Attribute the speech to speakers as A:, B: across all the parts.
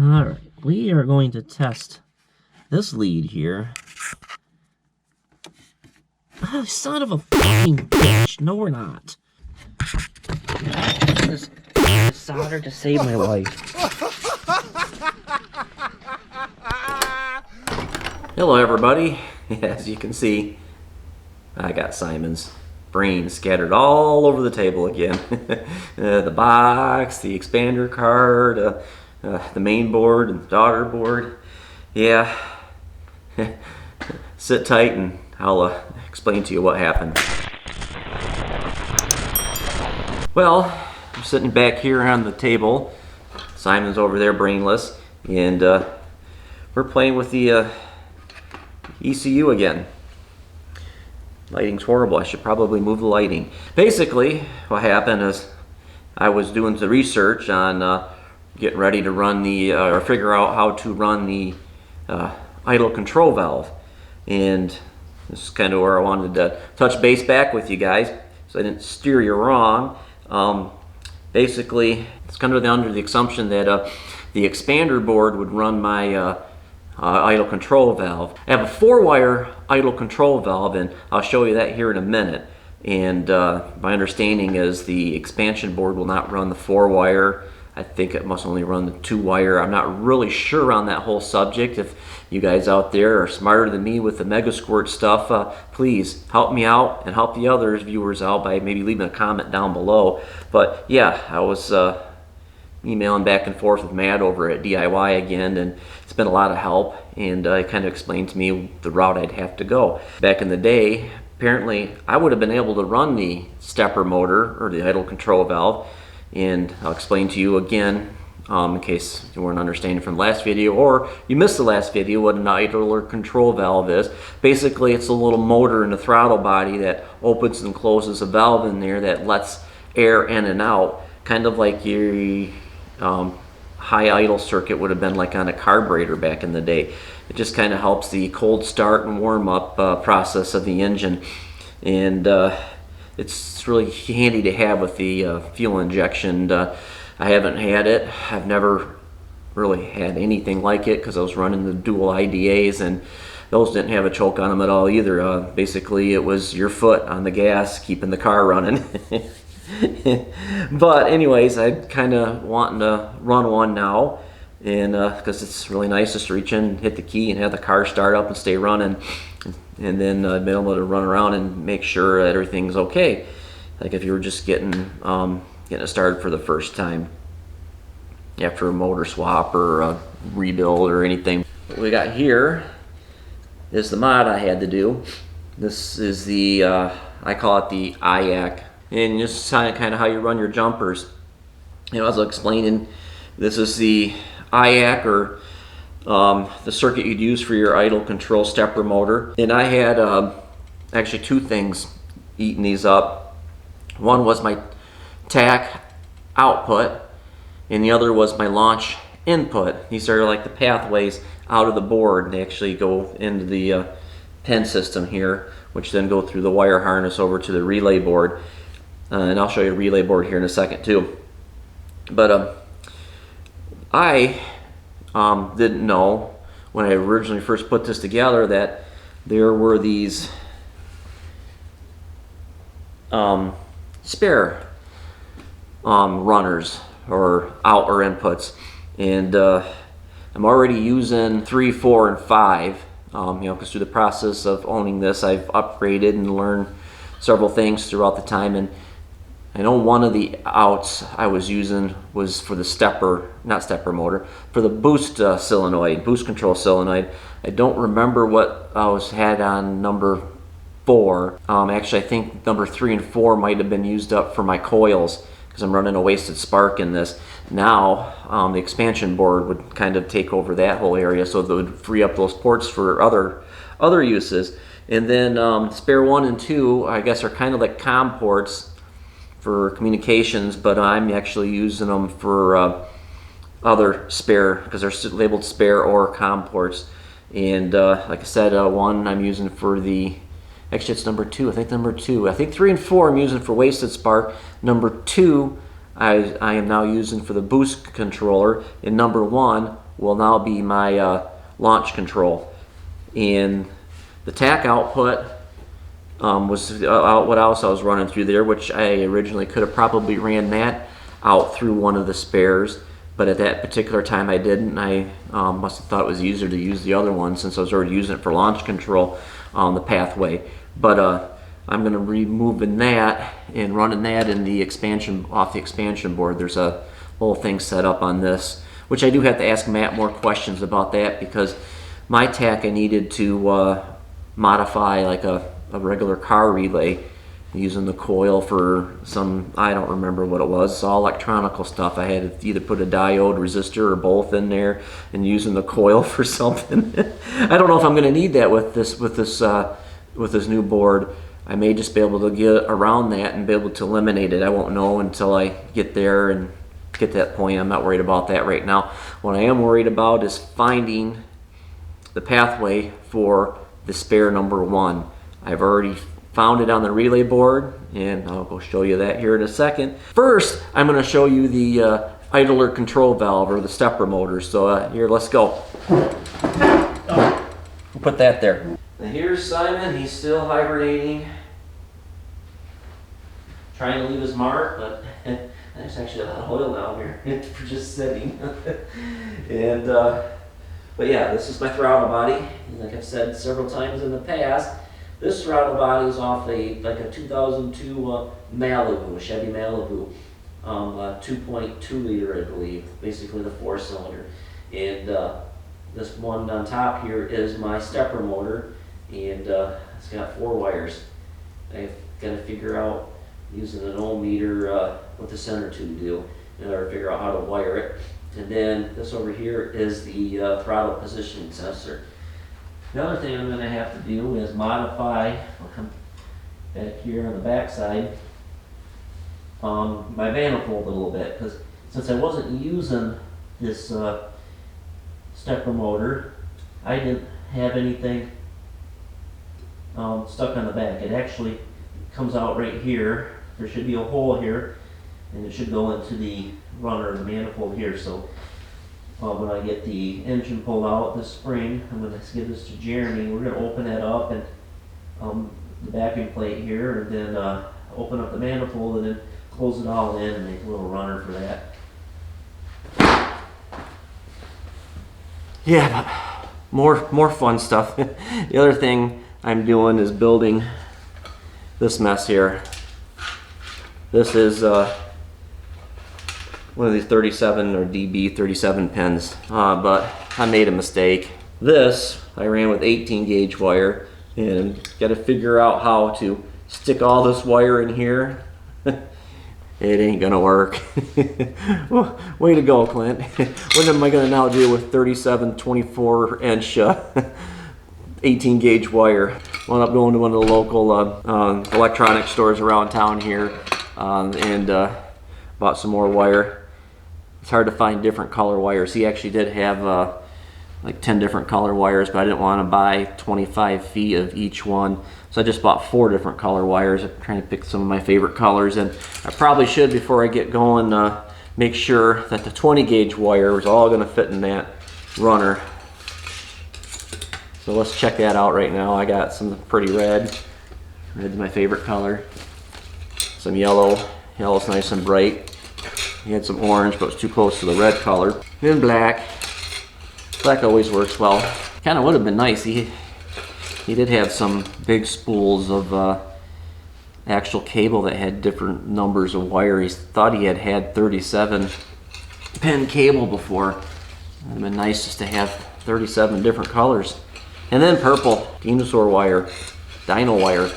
A: Alright, we are going to test this lead here. Oh, son of a fucking bitch. No, we're not. This solder to save my life. Hello, everybody. As you can see, I got Simon's brains scattered all over the table again. The box, the expander card, the main board and the daughter board. Yeah. Sit tight and I'll explain to you what happened. Well, I'm sitting back here on the table. Simon's over there brainless, and we're playing with the ECU again. Lighting's horrible. I should probably move the lighting. Basically, what happened is I was doing the research on getting ready to run the, or figure out how to run the idle control valve. And this is kind of where I wanted to touch base back with you guys, so I didn't steer you wrong. Basically, it's kind of under the assumption that the expander board would run my idle control valve. I have a 4-wire idle control valve, and I'll show you that here in a minute. And my understanding is the expansion board will not run the 4-wire. I think it must only run the 2-wire. I'm not really sure on that whole subject. If you guys out there are smarter than me with the Megasquirt stuff, please help me out and help the other viewers out by maybe leaving a comment down below. But yeah, I was emailing back and forth with Matt over at DIY again, and it's been a lot of help, and it kind of explained to me the route I'd have to go. Back in the day, apparently I would have been able to run the stepper motor or the idle control valve, and I'll explain to you again in case you weren't understanding from the last video, or you missed the last video, what an idler control valve is. Basically, it's a little motor in the throttle body that opens and closes a valve in there that lets air in and out, kind of like your high idle circuit would have been like on a carburetor back in the day. It just kind of helps the cold start and warm up process of the engine, and it's really handy to have with the fuel injection. I haven't had it. I've never really had anything like it because I was running the dual IDAs, and those didn't have a choke on them at all either. Basically, it was your foot on the gas keeping the car running. But anyways, I'm kind of wanting to run one now, and because it's really nice just to reach in, hit the key, and have the car start up and stay running, and then been able to run around and make sure that everything's okay. Like if you were just getting it started for the first time after a motor swap or a rebuild or anything. What we got here is the mod I had to do. This is the I call it the IAC, and this is kind of how you run your jumpers. You know, as I was explaining, this is the IAC, or the circuit you'd use for your idle control stepper motor. And I had actually two things eating these up. One was my TAC output, and the other was my launch input. These are like the pathways out of the board. They actually go into the pen system here, which then go through the wire harness over to the relay board. And I'll show you a relay board here in a second too. But I didn't know when I originally first put this together that there were these spare runners or out or inputs, and I'm already using 3, 4, and 5. You know, because through the process of owning this, I've upgraded and learned several things throughout the time. And I know one of the outs I was using was for the stepper, not stepper motor, for the boost solenoid, boost control solenoid. I don't remember what I had on number 4. Actually, I think number 3 and 4 might have been used up for my coils, because I'm running a wasted spark in this. Now, the expansion board would kind of take over that whole area, so that would free up those ports for other uses. And then spare 1 and 2, I guess, are kind of like COM ports for communications, but I'm actually using them for other spare, because they're labeled spare or COM ports. And like I said, 1 I'm using for the, actually it's number 2, I think number 2. I think 3 and 4 I'm using for wasted spark. Number 2 I am now using for the boost controller, and number 1 will now be my launch control. And the tach output was what else I was running through there, which I originally could have probably ran that out through one of the spares, but at that particular time I didn't. I must have thought it was easier to use the other one since I was already using it for launch control on the pathway. But I'm going to be removing that and running that in the expansion, off the expansion board. There's a little thing set up on this, which I do have to ask Matt more questions about that, because my tach I needed to modify like a regular car relay using the coil for some, I don't remember what it was. It's all electronical stuff. I had to either put a diode, resistor, or both in there, and using the coil for something. I don't know if I'm going to need that with this new board. I may just be able to get around that and be able to eliminate it. I won't know until I get there and get to that point. I'm not worried about that right now. What I am worried about is finding the pathway for the spare number 1. I've already found it on the relay board, and I'll go show you that here in a second. First, I'm going to show you the idler control valve, or the stepper motor. So here, let's go. We'll put that there. Now here's Simon. He's still hibernating, trying to leave his mark, but there's actually a lot of oil down here for just sitting. And but yeah, this is my throttle body. Like I've said several times in the past, this throttle body is off like a 2002 Malibu, Chevy Malibu, 2.2 liter, I believe, basically the 4-cylinder. And this one on top here is my stepper motor, and it's got 4 wires. I've got to figure out, using an ohm meter, what the center tube do in order to figure out how to wire it. And then this over here is the throttle positioning sensor. The other thing I'm going to have to do is modify, I'll come back here on the back side, my manifold a little bit, because since I wasn't using this stepper motor, I didn't have anything stuck on the back. It actually comes out right here. There should be a hole here, and it should go into the runner, the manifold here. So when I get the engine pulled out this spring, I'm going to give this to Jeremy. We're going to open that up, and the backing plate here, and then open up the manifold, and then close it all in and make a little runner for that. Yeah, but more fun stuff. The other thing I'm doing is building this mess here. This is one of these 37 or DB 37 pins, but I made a mistake. This I ran with 18 gauge wire, and got to figure out how to stick all this wire in here. It ain't gonna work. Well, way to go, Clint. What am I gonna now do with 37 24-inch 18 gauge wire? Wound up going to one of the local electronic stores around town here, and bought some more wire. It's hard to find different color wires. He actually did have like 10 different color wires, but I didn't want to buy 25 feet of each one. So I just bought 4 different color wires. I'm trying to pick some of my favorite colors, and I probably should, before I get going, make sure that the 20 gauge wire is all going to fit in that runner. So let's check that out right now. I got some pretty red. Red's my favorite color. Some yellow. Yellow's nice and bright. He had some orange, but it was too close to the red color. Then black. Black always works well. Kind of would have been nice. He did have some big spools of actual cable that had different numbers of wire. He thought he had 37 pin cable before. It would have been nice just to have 37 different colors. And then purple, dinosaur wire, dino wire.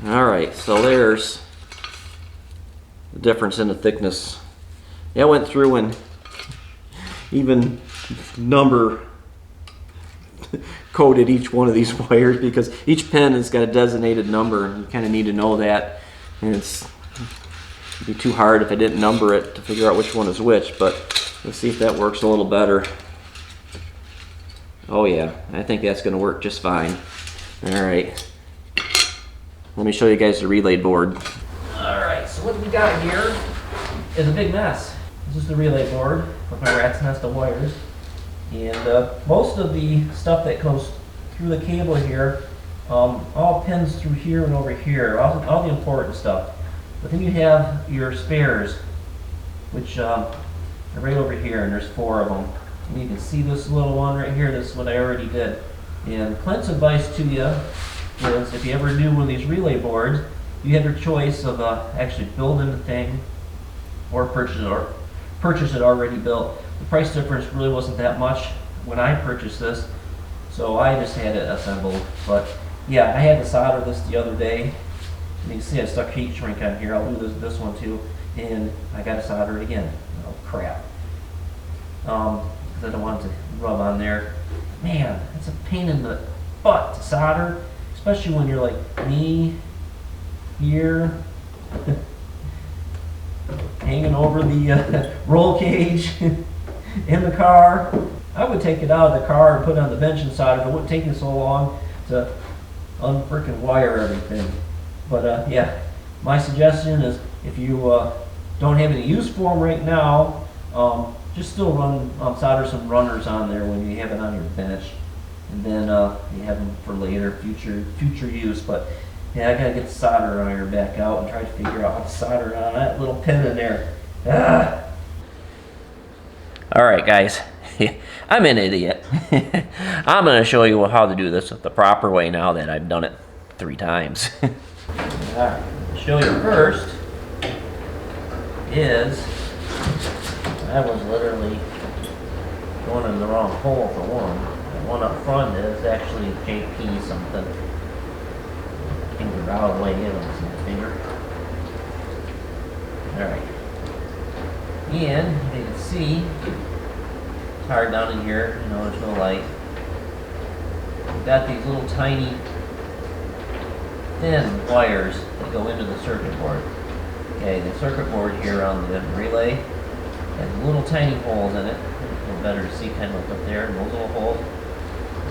A: Alright, so there's the difference in the thickness. Yeah, I went through and even number coded each one of these wires, because each pin has got a designated number, and you kind of need to know that. And it'd be too hard if I didn't number it to figure out which one is which, but let's see if that works a little better. Oh yeah, I think that's going to work just fine. Alright, let me show you guys the relay board. Alright, so what we got here is a big mess.
B: This is the relay board with my rat's nest of wires. And most of the stuff that goes through the cable here, all pins through here and over here, all the important stuff. But then you have your spares, which are right over here, and there's 4 of them. And you can see this little one right here. This is what I already did. And Clint's advice to you is, if you ever do one of these relay boards, you have your choice of actually building the thing or purchase it already built. The price difference really wasn't that much when I purchased this, so I just had it assembled. But yeah, I had to solder this the other day. And you can see I stuck heat shrink on here. I'll do this one too, and I got to solder it again. Oh crap! Because I don't want it to rub on there. Man, it's a pain in the butt to solder, especially when you're like me here. Hanging over the roll cage in the car. I would take it out of the car and put it on the bench and solder. It wouldn't take me so long to unfrickin' wire everything. But yeah, my suggestion is, if you don't have any use for them right now, just still solder some runners on there when you have it on your bench, and then you have them for later, future use. But yeah, I gotta get the solder iron back out and try to figure out how to solder on that little pin in there. Ah.
A: All right, guys, I'm an idiot. I'm going to show you how to do this the proper way now that I've done it 3 times.
B: All right, to show you first is, I was literally going in the wrong hole for one. The one up front is actually JP something. Finger out of the way in on my finger. Alright. And you can see it's hard down in here, you know, there's no light. We've got these little tiny thin wires that go into the circuit board. Okay, the circuit board here on the relay has little tiny holes in it. A little better to see kind of like up there, and those little holes.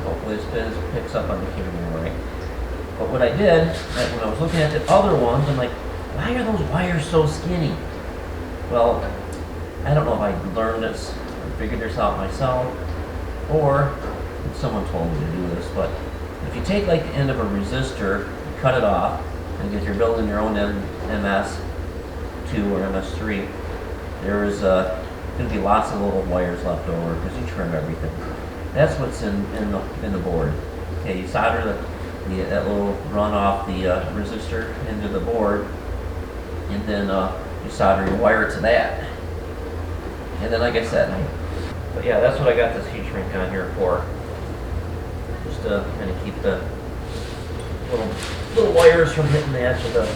B: Hopefully this picks up on the camera all right. But what I did, when I was looking at the other ones, I'm like, why are those wires so skinny? Well, I don't know if I learned this or figured this out myself, or if someone told me to do this, but if you take like the end of a resistor, cut it off, and if you're building your own MS2 or MS3, there's going to be lots of little wires left over because you trim everything. That's what's in the board. Okay, you solder that little run off the resistor into the board, and then you solder your wire to that. And then, like I said, but yeah, that's what I got this heat shrink on here for. Just to kind of keep the little wires from hitting the edge of the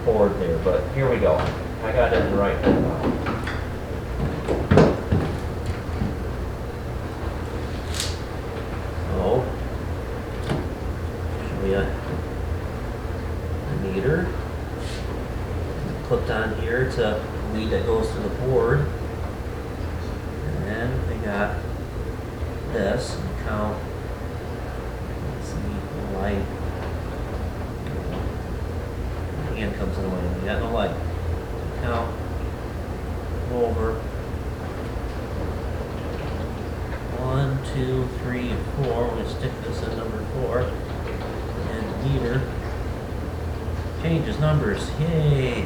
B: board there. But here we go. I got it in the right hole now. So, show you the meter clipped on here to the lead that goes to the board, and then we got this and count. Let's see the light. The hand comes in the way. We got no light. Count over 1, 2, 3, and 4. We're going to stick this in number 4, and the meter changes numbers. Yay!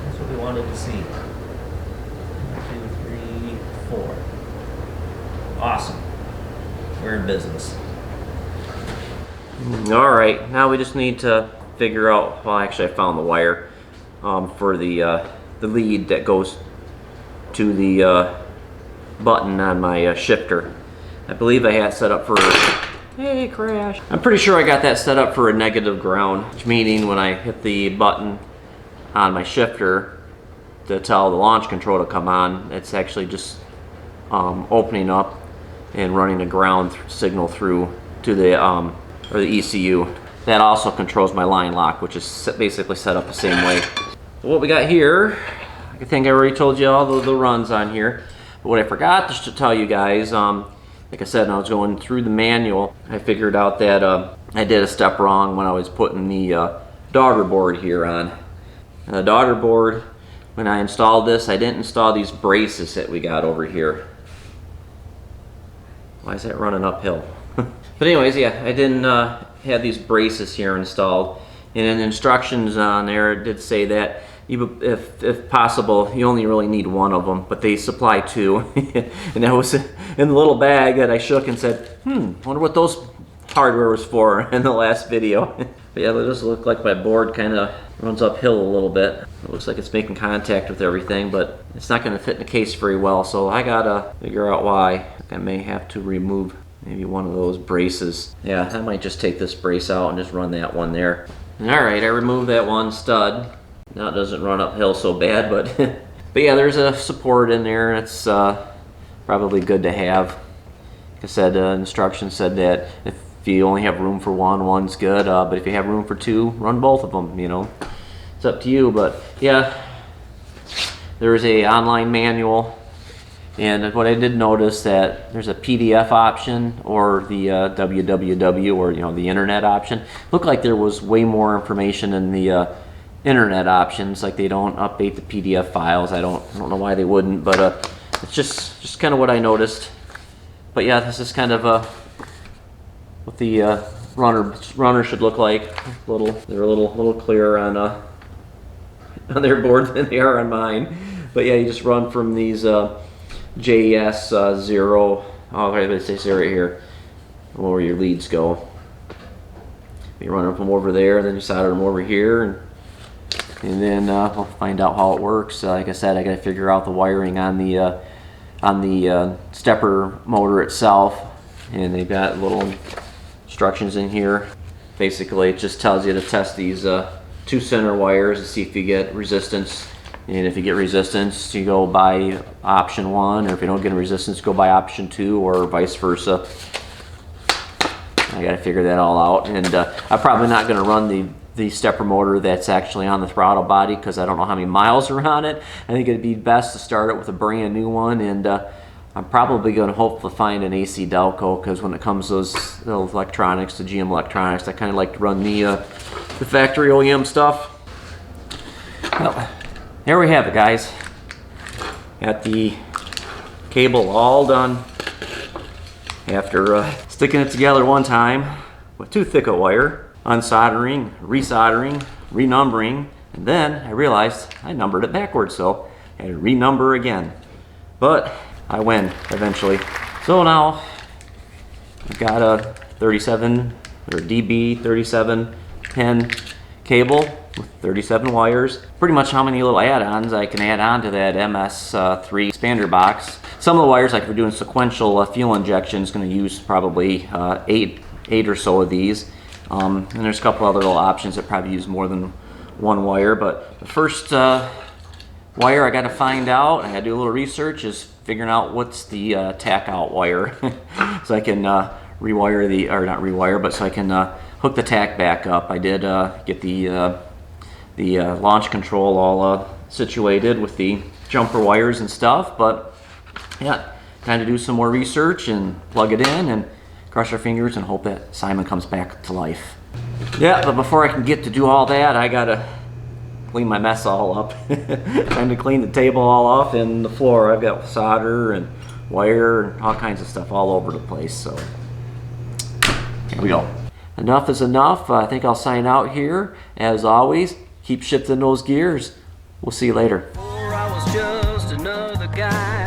B: That's what we wanted to see. 1, 2, 3, 4. Awesome. We're in business.
A: All right, now we just need to figure out. Well, actually, I found the wire for the lead that goes to the button on my shifter. I believe I had it set up for. Hey, crash! I'm pretty sure I got that set up for a negative ground, which meaning when I hit the button on my shifter to tell the launch control to come on, it's actually just opening up and running a ground signal through to the or the ECU. That also controls my line lock, which is basically set up the same way. So what we got here, I think I already told you all the runs on here. But what I forgot just to tell you guys, like I said, when I was going through the manual, I figured out that I did a step wrong when I was putting the daughter board here on. And the daughter board when I installed this, I didn't install these braces that we got over here. Why is that running uphill? But anyways, yeah, I didn't have these braces here installed. And in the instructions on there, it did say that if possible, you only really need one of them, but they supply two. And that was in the little bag that I shook and said, wonder what those hardware was for in the last video. But yeah, it does look like my board kind of runs uphill a little bit. It looks like it's making contact with everything, but it's not going to fit in the case very well, so I gotta figure out why. I may have to remove maybe one of those braces. Yeah, I might just take this brace out and just run that one there. Alright, I removed that one stud. Now it doesn't run uphill so bad, but but yeah, there's a support in there, and it's probably good to have. Like I said, instructions said that if you only have room for one, one's good, but if you have room for two, run both of them, you know. It's up to you, but yeah, there's a online manual, and what I did notice that there's a PDF option or the www, or you know, the internet option. Looked like there was way more information in the internet options. Like they don't update the PDF files. I don't know why they wouldn't, but it's just kind of what I noticed. But yeah, this is kind of what the runner should look like. They're a little clearer on their board than they are on mine. But yeah, you just run from these JS 0. Oh, it says right here where your leads go. You run them over there, then you solder them over here, and then we'll find out how it works. Like I said, I got to figure out the wiring on the stepper motor itself, and they've got little instructions in here. Basically, it just tells you to test these two center wires to see if you get resistance. And if you get resistance, you go by option 1, or if you don't get resistance, go by option 2, or vice versa. I got to figure that all out, and I'm probably not going to run the stepper motor that's actually on the throttle body because I don't know how many miles are on it. I think it'd be best to start it with a brand new one, and I'm probably going to hope to find an AC Delco, because when it comes to those electronics, the GM electronics, I kind of like to run the factory OEM stuff. Well, there we have it, guys. Got the cable all done after sticking it together one time with too thick a wire, unsoldering, resoldering, renumbering, and then I realized I numbered it backwards, so I had to renumber again. But I win eventually. So now I've got a 37 or DB 3710 cable with 37 wires. Pretty much how many little add-ons I can add on to that MS3 expander box. Some of the wires, like if we're doing sequential fuel injection, is going to use probably eight or so of these. And there's a couple other little options that probably use more than one wire. But the first wire I got to find out, I got to do a little research, is figuring out what's the tack out wire. So I can rewire the, or not rewire, but so I can hook the tack back up. I did get the launch control all situated with the jumper wires and stuff, but yeah, time to do some more research and plug it in and cross our fingers and hope that Simon comes back to life. Yeah, but before I can get to do all that, I gotta clean my mess all up. Time to clean the table all off and the floor. I've got solder and wire and all kinds of stuff all over the place, so here we go. Enough is enough. I think I'll sign out here. As always, keep shifting those gears. We'll see you later.
C: I was just another guy.